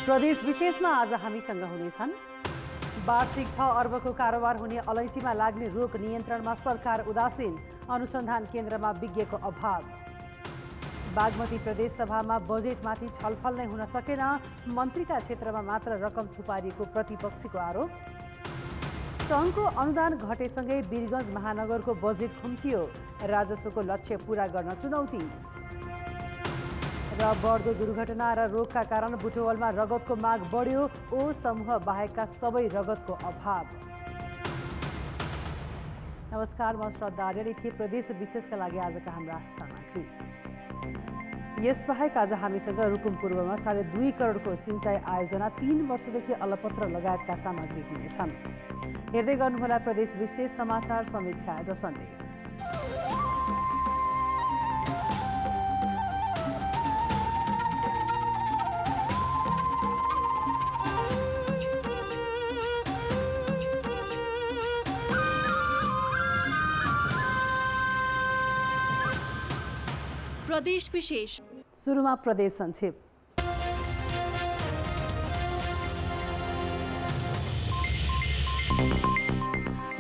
प्रदेश विशेषमा आज हामीसँग हुनेछन् वार्षिक 6 अर्बको कारोबार हुने अलैँचीमा लाग्ने रोग नियन्त्रणमा सरकार उदासीन, अनुसन्धान केन्द्रमा विज्ञको अभाव। बागमती प्रदेश सभामा बजेटमाथि छलफल नै हुन सकेन, मन्त्रीका क्षेत्रमा मात्र रकम थुपारिएको प्रतिपक्षीको आरोप। सङ्घको अनुदान घटेसँगै वीरगञ्ज महानगरको बजेट खुम्चियो, राजस्वको लक्ष्य पूरा गर्न चुनौती। र बढ्दो दुर्घटना र रोगका कारण बुटवलमा रगतको माग बढ्यो, ओ समूह बाहेकका सबै रगतको अभाव। नमस्कार, म श्रद्धा आर्यले थिएँ प्रदेश विशेषका लागि आजका हाम्रा सामग्री। यसबाहेक आज हामीसँग रुकुम पूर्वमा 2.5 करोडको सिंचाई आयोजना, 3 वर्षदेखि अलपत्र लगायतका सामग्री हुनेछन्। हेर्दै गर्नुहोला प्रदेश विशेष समाचार, समीक्षा र सन्देश। प्रदेश विशेष सुरुमा प्रदेश संक्षेप।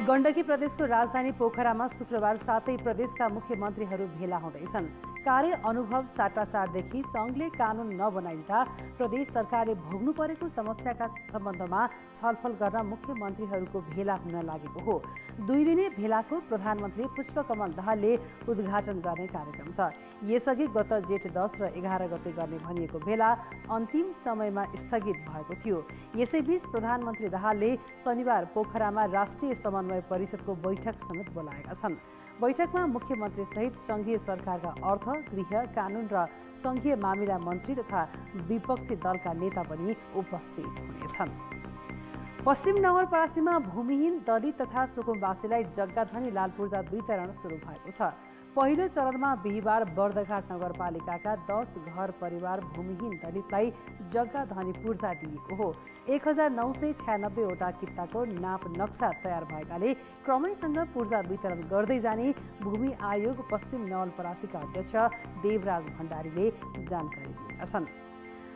गण्डकी प्रदेशको राजधानी पोखरामा शुक्रबार 7 प्रदेशका मुख्यमन्त्रीहरू भेला हुँदैछन्। कार्य अनुभव साटासाटदेखि सङ्घले कानुन नबनाइँदा प्रदेश सरकारले भोग्नु परेको समस्याका सम्बन्धमा छलफल गर्न मुख्यमन्त्रीहरूको भेला हुन लागेको हो। 2 दिने भेलाको प्रधानमन्त्री पुष्पकमल दाहालले उद्घाटन गर्ने कार्यक्रम छ। यसअघि गत जेठ 10 र 11 गते गर्ने भनिएको भेला अन्तिम समयमा स्थगित भएको थियो। यसैबीच प्रधानमन्त्री दाहालले शनिबार पोखरामा राष्ट्रिय समन्वय परिषदको बैठक समेत बोलाएका छन्। बैठकमा मुख्यमन्त्री सहित सङ्घीय सरकारका अर्थ, गृह, कानुन र सङ्घीय मामिला मन्त्री तथा विपक्षी दलका नेता पनि उपस्थित हुनेछन्। पश्चिम नवलपरासीमा भूमिहीन दलित तथा सुकुम्बासीलाई जग्गाधनी लाल पूर्जा वितरण सुरु भएको छ। पहिलो चरणमा बिहिबार बर्दघाट नगरपालिकाका 10 घर परिवार भूमिहीन दलितलाई जग्गाधनी पूर्जा दिएको हो। 1996 वटा कित्ताको नाप नक्सा तयार भएकाले क्रमैसँग पूर्जा वितरण गर्दै जाने भूमि आयोग पश्चिम नवलपरासीका अध्यक्ष देवराज भण्डारीले जानकारी दिएका छन्।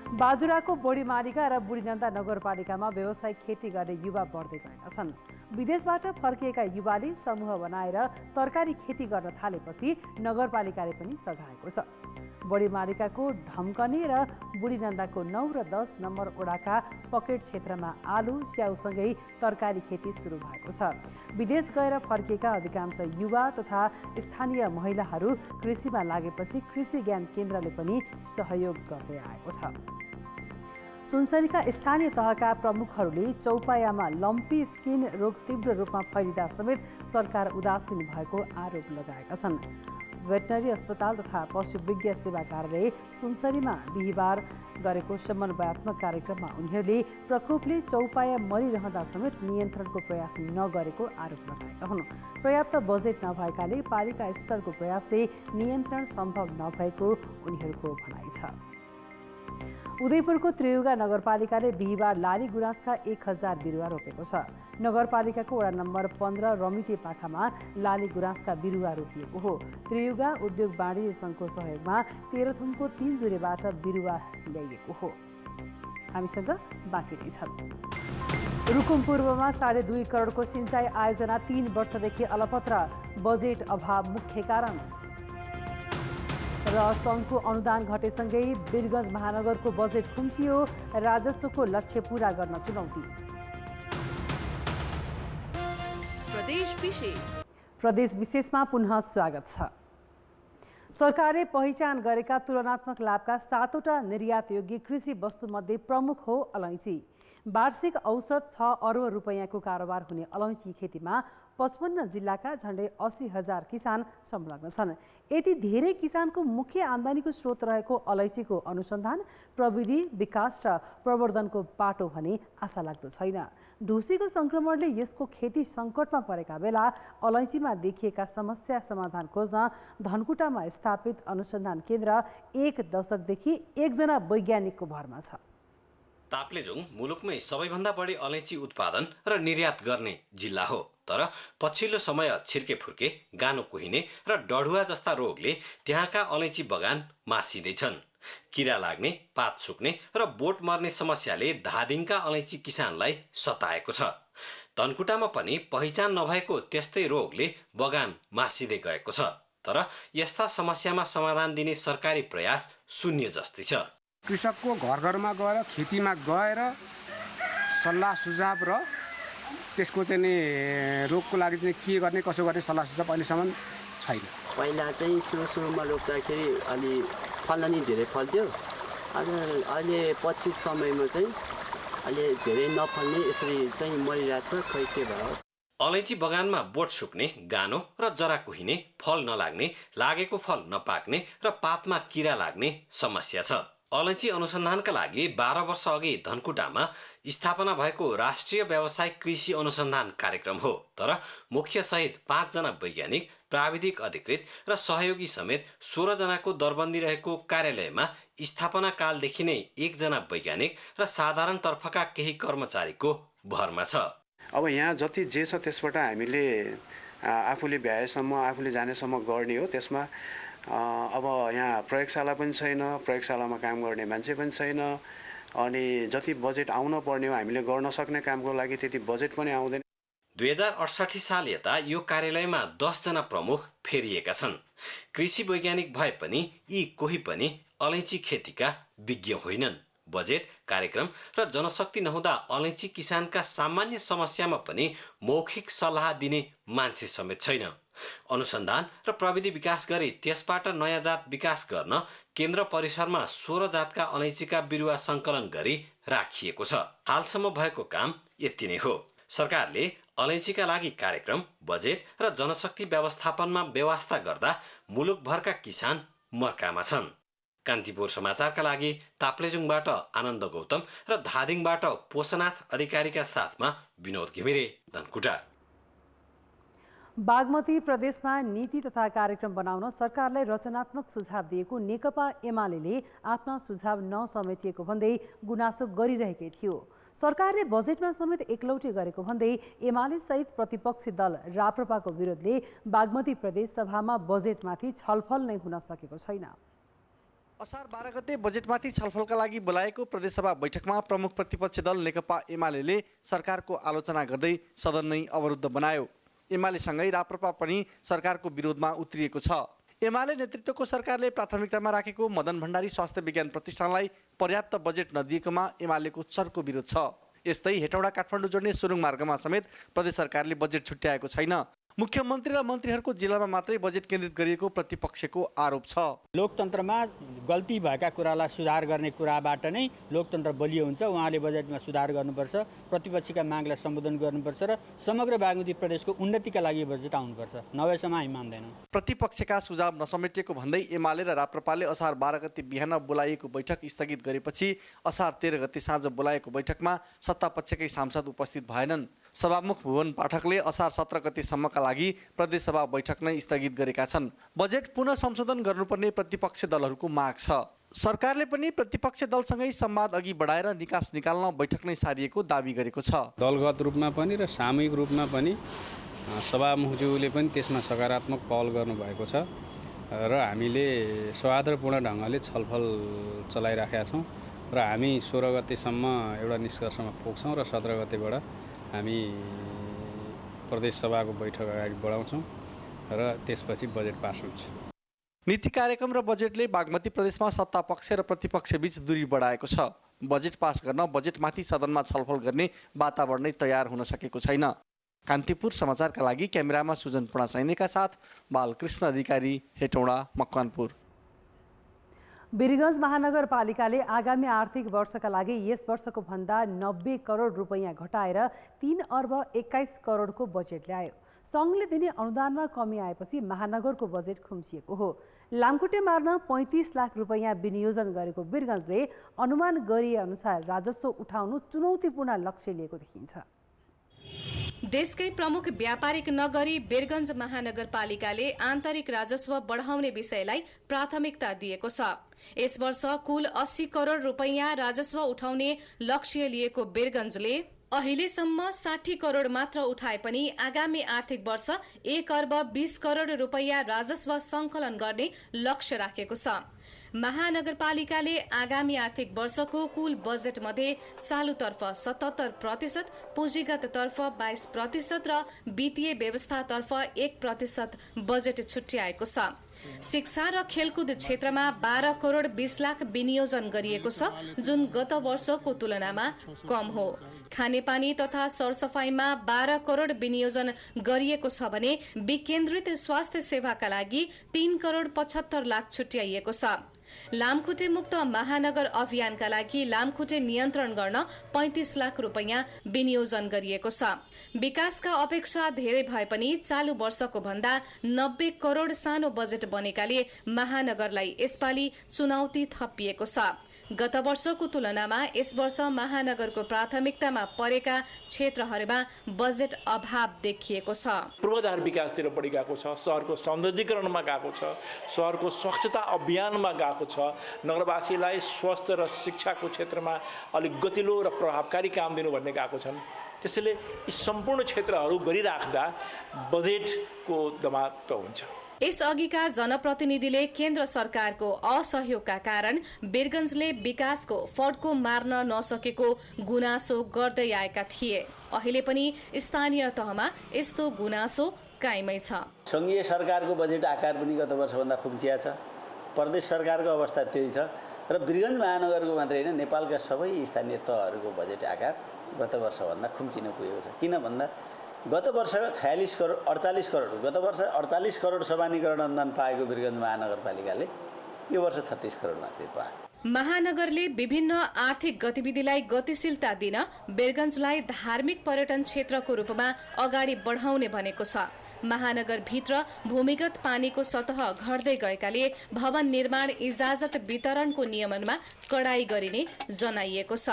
बाजुराको बोडीमारिका र बुढीनन्दा नगरपालिकामा व्यावसायिक खेती गर्ने युवा बढ्दै गएका छन्। विदेशबाट फर्किएका युवाले समूह बनाएर तरकारी खेती गर्न थालेपछि नगरपालिकाले पनि सघाएको छ। बोडीमारिकाको ढम्कने र बुढीनन्दाको 9 र 10 नम्बर वडाका पकेट क्षेत्रमा आलु, स्याउसँगै तरकारी खेती सुरु भएको छ। विदेश गएर फर्किएका अधिकांश युवा तथा स्थानीय महिलाहरू कृषिमा लागेपछि कृषि ज्ञान केन्द्रले पनि सहयोग गर्दै आएको छ। सुनसरीका स्थानीय तहका प्रमुखहरूले चौपायामा लम्पी स्किन रोग तीव्र रूपमा फैलिँदा समेत सरकार उदासीन भएको आरोप लगाएका छन्। भेटनरी अस्पताल तथा पशु विज्ञ सेवा कार्यालय सुनसरीमा बिहिबार गरेको समन्वयात्मक कार्यक्रममा उनीहरूले प्रकोपले चौपाया मरिरहँदा समेत नियन्त्रणको प्रयास नगरेको आरोप लगाएका हुन्। पर्याप्त बजेट नभएकाले पालिका स्तरको प्रयासले नियन्त्रण सम्भव नभएको उनीहरूको भनाइ छ। उदयपुरको त्रियुगा नगरपालिकाले बिहिबार लाली गुराँसका 1000 बिरुवा रोपेको छ। नगरपालिकाको वडा नम्बर 15 रमिते पाखामा लाली गुराँसका बिरुवा रोपिएको हो। त्रियुगा उद्योग वाणिज्य सङ्घको सहयोगमा तेह्रथुमको 3 जुरेबाट बिरुवा ल्याइएको हो। हामीसँग बाँकी नै छन्। रुकुम पूर्वमा 2.5 करोडको सिंचाई आयोजना 3 वर्षदेखि अलपत्र, बजेट अभाव मुख्य कारण। र सङ्घको अनुदान घटेसँगै वीरगञ्ज महानगरको बजेट खुम्चियो, राजस्वको लक्ष्य पूरा गर्न चुनौती। प्रदेश विशेषमा पुनः स्वागत छ। सरकारले पहिचान गरेका तुलनात्मक लाभका 7वटा निर्यातयोग्य कृषि वस्तुमध्ये प्रमुख हो अलैँची। वार्षिक औसत 6 अर्ब रुपैयाँको कारोबार हुने अलैँची खेतीमा 55 जिल्लाका झण्डै 80,000 किसान संलग्न छन्। यति धेरै किसानको मुख्य आम्दानीको स्रोत रहेको अलैँचीको अनुसन्धान, प्रविधि विकास र प्रवर्धनको पाटो भने आशा लाग्दो छैन। ढुसीको संक्रमणले यसको खेती सङ्कटमा परेका बेला अलैँचीमा देखिएका समस्या समाधान खोज्न धनकुटामा स्थापित अनुसन्धान केन्द्र 1 दशकदेखि 1 जना वैज्ञानिकको भरमा छ। ताप्लेजुङ मुलुकमै सबैभन्दा बढी अलैँची उत्पादन र निर्यात गर्ने जिल्ला हो। तर पछिल्लो समय छिर्के फुर्के, गानो कुहिने र डढुवा जस्ता रोगले त्यहाँका अलैँची बगान मासिँदैछन्। किरा लाग्ने, पात सुक्ने र बोट मर्ने समस्याले धादिङका अलैँची किसानलाई सताएको छ। धनकुटामा पनि पहिचान नभएको त्यस्तै रोगले बगान मासिँदै गएको छ। तर यस्ता समस्यामा समाधान दिने सरकारी प्रयास शून्य जस्तै छ। कृषकको घर घरमा गएर खेतीमा गएर सल्लाह सुझाव र त्यसको चाहिँ नि रोगको लागि चाहिँ के गर्ने कसो गर्ने सल्लाह सुझाव अहिलेसम्म छैन। पहिला चाहिँ सुरुमा रोप्दाखेरि अलि फल्न नि धेरै फल्थ्यो। अहिले पछि समयमा चाहिँ अहिले धेरै नफल्ने यसरी चाहिँ मरिरहेछ, खै के भयो। अलैँची बगानमा बोट सुक्ने, गानो र जरा कुहिने, फल नलाग्ने, लागेको फल नपाक्ने र पातमा किरा लाग्ने समस्या छ। अलैँची अनुसन्धानका लागि 12 वर्ष अघि धनकुटामा स्थापना भएको राष्ट्रिय व्यावसायिक कृषि अनुसन्धान कार्यक्रम हो। तर मुख्य सहित 5 जना वैज्ञानिक, प्राविधिक अधिकृत र सहयोगी समेत 16 जनाको दरबन्दी रहेको कार्यालयमा स्थापना कालदेखि नै 1 जना वैज्ञानिक र साधारण तर्फका केही कर्मचारीको भरमा छ। अब यहाँ जति जे छ त्यसबाट हामीले आफूले भ्याएसम्म, आफूले जानेसम्म गर्ने हो। त्यसमा अब यहाँ प्रयोगशाला पनि छैन, प्रयोगशालामा काम गर्ने मान्छे पनि छैन, अनि जति बजेट आउन पर्ने हो हामीले गर्न सक्ने कामको लागि त्यति बजेट पनि आउँदैन। 2068 साल यता यो कार्यालयमा 10 जना प्रमुख फेरिएका छन्। कृषि वैज्ञानिक भए पनि यी कोही पनि अलैँची खेतीका विज्ञ होइनन्। बजेट, कार्यक्रम र जनशक्ति नहुँदा अलैँची किसानका सामान्य समस्यामा पनि मौखिक सल्लाह दिने मान्छे समेत छैन। अनुसन्धान र प्रविधि विकास गरी त्यसबाट नयाँ जात विकास गर्न केन्द्र परिसरमा 16 जातका अलैँचीका बिरुवा सङ्कलन गरी राखिएको छ। हालसम्म भएको काम यति नै हो। सरकारले अलैँचीका लागि कार्यक्रम, बजेट र जनशक्ति व्यवस्थापनमा व्यवस्था गर्दा मुलुकभरका किसान मर्कामा छन्। कान्तिपुर समाचारका लागि ताप्लेजुङबाट आनन्द गौतम र धादिङबाट पोषनाथ अधिकारीका साथमा विनोद घिमिरे, धनकुटा। बागमती प्रदेशमा नीति तथा कार्यक्रम बनाउन सरकारलाई रचनात्मक सुझाव दिएको नेकपा एमाले आफ्ना सुझाव नसमेटिएको भन्दै गुनासो गरिरहेकै थियो। सरकारले बजेटमा समेत एकलौटी गरेको भन्दै एमाले सहित प्रतिपक्षी दल राप्रपाको विरोधले बागमती प्रदेश सभामा बजेटमाथि छलफल नै हुन सकेको छैन। असार 12 गते बजेटमाथि छलफलका लागि बोलाएको प्रदेशसभा बैठकमा प्रमुख प्रतिपक्षी दल नेकपा एमाले सरकारको आलोचना गर्दै सदन नै अवरुद्ध बनायो। एमालेसँगै राप्रपा पनि सरकारको विरोधमा उत्रिएको छ। एमाले नेतृत्वको सरकारले प्राथमिकतामा राखेको मदन भण्डारी स्वास्थ्य विज्ञान प्रतिष्ठानलाई पर्याप्त बजेट नदिएकोमा एमालेको चर्को विरोध छ। यस्तै हेटौडा काठमाडौँ जोड्ने सुरुङ मार्गमा समेत प्रदेश सरकारले बजेट छुट्याएको छैन। मुख्यमन्त्री र मन्त्रीहरूको जिल्लामा मात्रै बजेट केन्द्रित गरिएको प्रतिपक्षको आरोप छ। लोकतन्त्रमा गल्ती भएका कुरालाई सुधार गर्ने कुराबाट नै लोकतन्त्र बलियो हुन्छ। उहाँले बजेटमा सुधार गर्नुपर्छ, प्रतिपक्षका मागलाई सम्बोधन गर्नुपर्छ र समग्र बागमती प्रदेशको उन्नतिका लागि बजेट आउनुपर्छ, नभएसम्म हामी मान्दैनौँ। प्रतिपक्षका सुझाव नसमेटिएको भन्दै एमाले र राप्रपाले असार 12 गते बिहान बोलाइएको बैठक स्थगित गरेपछि असार 13 गते साँझ बोलाएको बैठकमा सत्तापक्षकै सांसद उपस्थित भएनन्। सभामुख भुवन पाठकले असार 17 गतेसम्मका लागि प्रदेशसभा बैठक नै स्थगित गरेका छन्। बजेट पुनः संशोधन गर्नुपर्ने प्रतिपक्ष दलहरूको माग छ। सरकारले पनि प्रतिपक्ष दलसँगै संवाद अघि बढाएर निकास निकाल्न बैठक नै सारिएको दाबी गरेको छ। दलगत रूपमा पनि र सामूहिक रूपमा पनि सभामुखज्यूले पनि त्यसमा सकारात्मक पहल गर्नुभएको छ र हामीले सौहार्दपूर्ण ढङ्गले छलफल चलाइराखेका छौँ र हामी 16 गतेसम्म एउटा निष्कर्षमा पुग्छौँ र 17 गतेबाट हामी प्रदेश सभाको बैठक अगाडि बढाउँछौँ र त्यसपछि बजेट पास हुन्छ। नीति कार्यक्रम र बजेटले बागमती प्रदेशमा सत्ता पक्ष र प्रतिपक्ष बीच दूरी बढाएको छ। बजेट पास गर्न बजेटमाथि सदनमा छलफल गर्ने वातावरण नै तयार हुन सकेको छैन। कान्तिपुर समाचारका लागि क्यामेरामा सुजन पुणा सैनीका साथ बालकृष्ण अधिकारी, हेटौडा, मकवानपुर। वीरगञ्ज महानगरपालिकाले आगामी आर्थिक वर्षका लागि यस वर्षको भन्दा 90 करोड रुपैयाँ घटाएर 3 अर्ब 21 करोडको बजेट ल्यायो। सङ्घले दिने अनुदानमा कमी आएपछि महानगरको बजेट खुम्चिएको हो। लामखुट्टे मार्न 35 लाख रुपैयाँ विनियोजन गरेको वीरगञ्जले अनुमान गरिए अनुसार राजस्व उठाउनु चुनौतीपूर्ण लक्ष्य लिएको देखिन्छ। देशकै प्रमुख व्यापारिक नगरी वीरगञ्ज महानगरपालिकाले आन्तरिक राजस्व बढाउने विषयलाई प्राथमिकता दिएको छ। यस वर्ष कुल 80 करोड रुपैयाँ राजस्व उठाउने लक्ष्य लिएको वीरगञ्जले अहिलेसम्म 60 करोड मात्र उठाए पनि आगामी आर्थिक वर्ष 1 अर्ब 20 करोड रुपैयाँ राजस्व सङ्कलन गर्ने लक्ष्य राखेको छ। महानगरपालिकाले आगामी आर्थिक वर्षको कुल बजेट मध्ये चालुतर्फ 77%, पुँजीगततर्फ 22% र वित्तीय व्यवस्थातर्फ 1% बजेट छुट्याएको छ। शिक्षा र खेलकुद क्षेत्रमा 12 करोड 20 लाख विनियोजन गरिएको छ, जुन गत वर्षको तुलनामा कम हो। खानेपानी तथा सरसफाइमा 12 करोड विनियोजन गरिएको छ भने विकेन्द्रित स्वास्थ्य सेवाका लागि 3 करोड 75 लाख छुट्याइएको छ। लामखुट्टे मुक्त महानगर अभियानका लागि लामखुट्टे नियन्त्रण गर्न 35 लाख रुपैयाँ विनियोजन गरिएको छ। विकासका अपेक्षा धेरै भए पनि चालु वर्षको भन्दा 90 करोड सानो बजेट बनेकाले महानगरलाई यसपालि चुनौती थपिएको छ। गत वर्षको तुलनामा यस वर्ष महानगरको प्राथमिकतामा परेका क्षेत्रहरूमा बजेट अभाव देखिएको छ। पूर्वाधार विकासतिर बढी गएको छ, सहरको सौन्दर्यीकरणमा गएको छ, सहरको स्वच्छता अभियानमा गएको छ, नगरवासीलाई स्वास्थ्य र शिक्षाको क्षेत्रमा अलिक गतिलो र प्रभावकारी काम दिनु भन्ने गएको छन्। त्यसैले यी सम्पूर्ण क्षेत्रहरू गरिराख्दा बजेटको दबाव त हुन्छ। यसअघिका जनप्रतिनिधिले केन्द्र सरकारको असहयोगका कारण वीरगञ्जले विकासको फड्को मार्न नसकेको गुनासो गर्दै आएका थिए। अहिले पनि स्थानीय तहमा यस्तो गुनासो कायमै छ। सङ्घीय सरकारको बजेट आकार पनि गत वर्षभन्दा खुम्चिया छ, प्रदेश सरकारको अवस्था त्यही छ र वीरगञ्ज महानगरको मात्रै होइन नेपालका सबै स्थानीय तहहरूको बजेट आकार गत वर्षभन्दा खुम्चिन पुगेको छ। किन भन्दा गत वर्ष 46 करोड 48 करोड गत वर्ष 48 करोड सबानीकरण अनुदान पाएको वीरगञ्ज महानगरपालिकाले यो वर्ष 36 करोड मात्रै पायो। महानगरले विभिन्न आर्थिक गतिविधिलाई गतिशीलता दिन वीरगञ्जलाई धार्मिक पर्यटन क्षेत्रको रूपमा अगाडि बढाउने भनेको छ। महानगरभित्र भूमिगत पानीको सतह घट्दै गएकाले भवन निर्माण इजाजत वितरणको नियमनमा कडाई गरिने जनाइएको छ।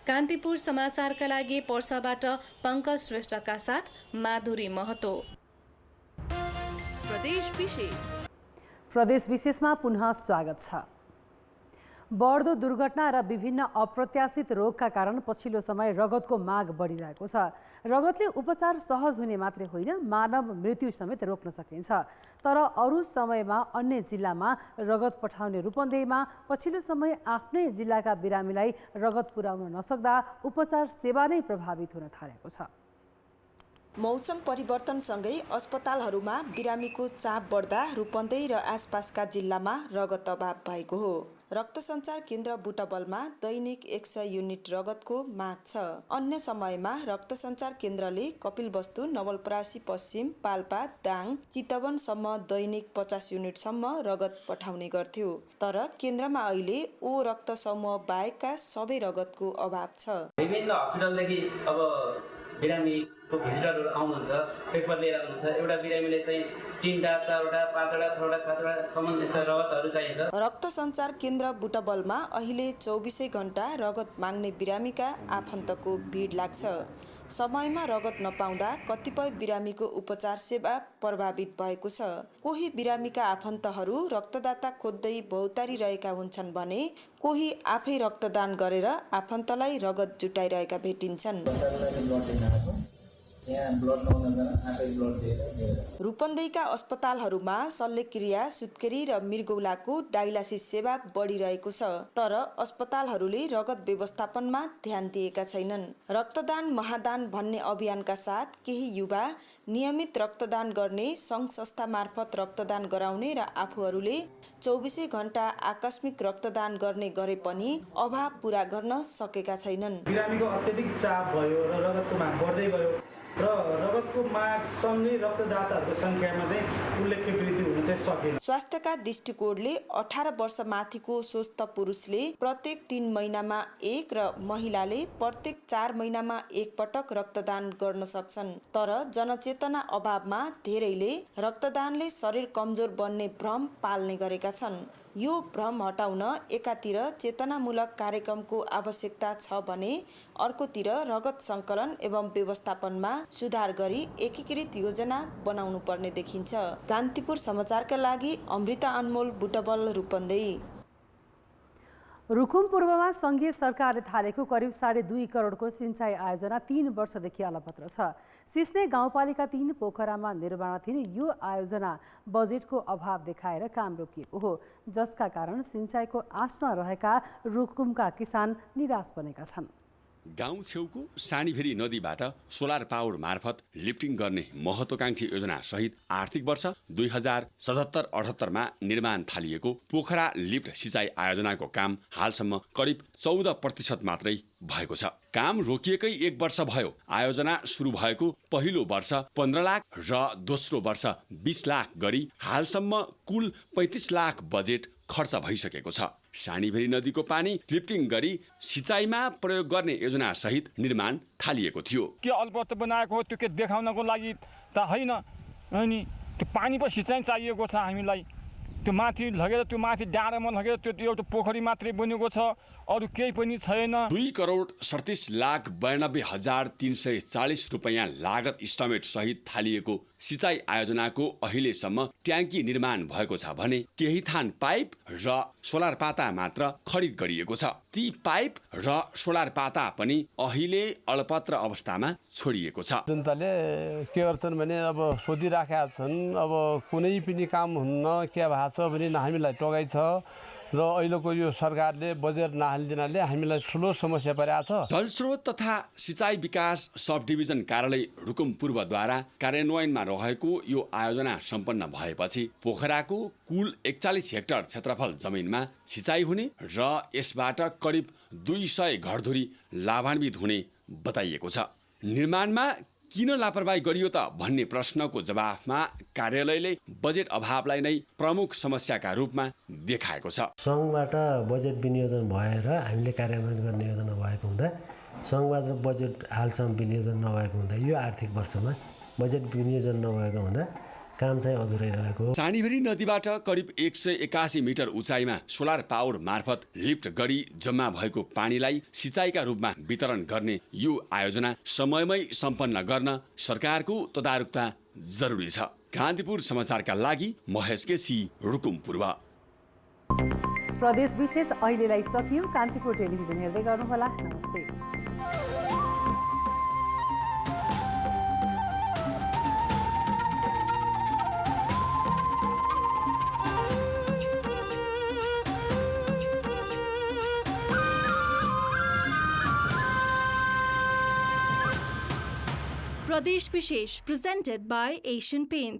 कान्तिपुर समाचारका लागि पर्साबाट पंकज श्रेष्ठका साथ माधुरी महतो। प्रदेश विशेषमा पुनः स्वागत छ। बढ्दो दुर्घटना र विभिन्न अप्रत्याशित रोगका कारण पछिल्लो समय रगतको माग बढिरहेको छ। रगतले उपचार सहज हुने मात्रै होइन, मानव मृत्यु समेत रोक्न सकिन्छ। तर अरू समयमा अन्य जिल्लामा रगत पठाउने रूपन्देहीमा पछिल्लो समय आफ्नै जिल्लाका बिरामीलाई रगत पुर्याउन नसक्दा उपचार सेवा नै प्रभावित हुन थालेको छ। मौसम परिवर्तनसँगै अस्पतालहरूमा बिरामीको चाप बढ्दा रूपन्देही र आसपासका जिल्लामा रगत अभाव भएको हो। रक्त सञ्चार केन्द्र बुटबलमा दैनिक 100 युनिट रगतको माग छ। अन्य समयमा रक्त सञ्चार केन्द्रले कपिलवस्तु, नवलपरासी पश्चिम, पाल्पा, दाङ, चितवनसम्म दैनिक 50 युनिटसम्म रगत पठाउने गर्थ्यो। तर केन्द्रमा अहिले ओ रक्त समूह बाहेकका सबै रगतको अभाव छ। विभिन्न हस्पिटलदेखि अब बिरामीको भिजिटरहरू आउनुहुन्छ, पेपर लिएर आउनुहुन्छ। एउटा बिरामीले चाहिँ 3टा 4वटा 5वटा 6वटा 7वटासम्म यस्ता रगतहरू चाहिन्छ। रक्त सञ्चार केन्द्र बुटबलमा अहिले 24 घण्टा रगत माग्ने बिरामीका आफन्तको भिड लाग्छ। समयमा रगत नपाउँदा कतिपय बिरामीको उपचार सेवा प्रभावित भएको छ। कोही बिरामीका आफन्तहरू रक्तदाता खोज्दै बहुतारी रहेका हुन्छन् भने कोही आफै रक्तदान गरेर आफन्तलाई रगत जुटाइरहेका भेटिन्छन्। रूपन्देहीका अस्पतालहरूमा शल्यक्रिया, सुत्केरी र मृगौलाको डायलासिस सेवा बढिरहेको छ। तर अस्पतालहरूले रगत व्यवस्थापनमा ध्यान दिएका छैनन्। रक्तदान महादान भन्ने अभियानका साथ केही युवा नियमित रक्तदान गर्ने सङ्घ संस्था मार्फत रक्तदान गराउने र आफूहरूले 24 घण्टा आकस्मिक रक्तदान गर्ने गरे पनि अभाव पूरा गर्न सकेका छैनन्। बिरामीको अत्यधिक चाप भयो र रगतको माग बढ्दै गयो र रगतको माग सँगै रक्तदाताहरूको सङ्ख्यामा चाहिँ उल्लेख्य वृद्धि हुन चाहिँ सकेन। स्वास्थ्यका दृष्टिकोणले 18 वर्ष माथिको स्वस्थ पुरुषले प्रत्येक 3 महिनामा 1 र महिलाले प्रत्येक 4 महिनामा 1 पटक रक्तदान गर्न सक्छन्। तर जनचेतना अभावमा धेरैले रक्तदानले शरीर कमजोर बन्ने भ्रम पाल्ने गरेका छन्। यो भ्रम हटाउन एकातिर चेतनामूलक कार्यक्रमको आवश्यकता छ भने अर्कोतिर रगत सङ्कलन एवं व्यवस्थापनमा सुधार गरी एकीकृत योजना बनाउनु पर्ने देखिन्छ। कान्तिपुर समाचारका लागि अमृता अनमोल, बुटबल, रूपन्देही। रुकुम पूर्वमा सङ्घीय सरकारले थालेको करिब 2.5 करोडको सिँचाइ आयोजना 3 वर्षदेखि अलपत्र छ। सिस्ने गाउँपालिका 3 पोखरामा निर्माणाधीन यो आयोजना बजेटको अभाव देखाएर काम रोकिएको हो, जसका कारण सिँचाइको आशमा रहेका रुकुमका किसान निराश बनेका छन्। गाउँ छेउको सानीभेरी नदीबाट सोलर पावर मार्फत लिफ्टिङ गर्ने महत्त्वकांक्षी योजना सहित आर्थिक वर्ष 2077-78 निर्माण थालिएको पोखरा लिफ्ट सिँचाइ आयोजनाको काम हालसम्म करिब 14% मात्रै भएको छ। काम रोकिएकै 1 वर्ष भयो। आयोजना सुरु भएको पहिलो वर्ष 15 लाख र दोस्रो वर्ष 20 लाख गरी हालसम्म कुल 35 लाख बजेट खर्च भइसकेको छ। सानीभेरी नदीको पानी लिफ्टिङ गरी सिँचाइमा प्रयोग गर्ने योजना सहित निर्माण थालिएको थियो। के अल्पत्र बनाएको हो त्यो के देखाउनको लागि त होइन, अनि त्यो पानी पनि सिँचाइ चाहिएको छ हामीलाई। त्यो माथि लगेर त्यो माथि डाँडामा लगेर त्यो एउटा पोखरी मात्रै बनेको छ, अरू केही पनि छैन। 2,37,92,340 रुपैयाँ लागत इस्टिमेट सहित थालिएको सिँचाइ आयोजनाको अहिलेसम्म ट्याङ्की निर्माण भएको छ भने केही थान पाइप र सोलर पाता मात्र खरिद गरिएको छ। ती पाइप र सोलर पाता पनि अहिले अल्पत्र अवस्थामा छोडिएको छ। जनताले के गर्छन् भने अब सोधिराखेका छन्, अब कुनै पनि काम हुन्न के भएको छ भने हामीलाई टोकाइ छ र अहिलेको यो सरकारले बजेट नहालिदिनाले हामीलाई ठुलो समस्या परेको छ। जलस्रोत तथा सिँचाइ विकास सब डिभिजन कार्यालय रुकुम पूर्वद्वारा कार्यान्वयनमा रहेको यो आयोजना सम्पन्न भएपछि पोखराको कुल 41 हेक्टर क्षेत्रफल जमिनमा सिँचाइ हुने र यसबाट करिब 200 घरधुरी लाभान्वित हुने बताइएको छ। निर्माणमा किन लापरवाही गरियो त भन्ने प्रश्नको जवाफमा कार्यालयले बजेट अभावलाई नै प्रमुख समस्याका रूपमा देखाएको छ। सङ्घबाट बजेट विनियोजन भएर हामीले कार्यान्वयन गर्ने योजना भएको हुँदा सङ्घबाट बजेट हालसम्म विनियोजन नभएको हुँदा यो आर्थिक वर्षमा बजेट विनियोजन नभएको हुँदा काम चाहिँ अधुरै रहेको। सानीभेरी नदीबाट करिब 181 मिटर उचाइमा सोलर पावर मार्फत लिफ्ट गरी जम्मा भएको पानीलाई सिँचाइका रूपमा वितरण गर्ने यो आयोजना समयमै सम्पन्न गर्न सरकारको तदारुकता जरुरी छ। कान्तिपुर समाचारका लागि महेश केसी, रुकुम पूर्व। प्रदेश विशेष अहिलेलाई सकियो। कान्तिपुर टेलिभिजन हेर्दै गर्नुहोला। नमस्ते। Pradesh Vishesh, presented by Asian Paints.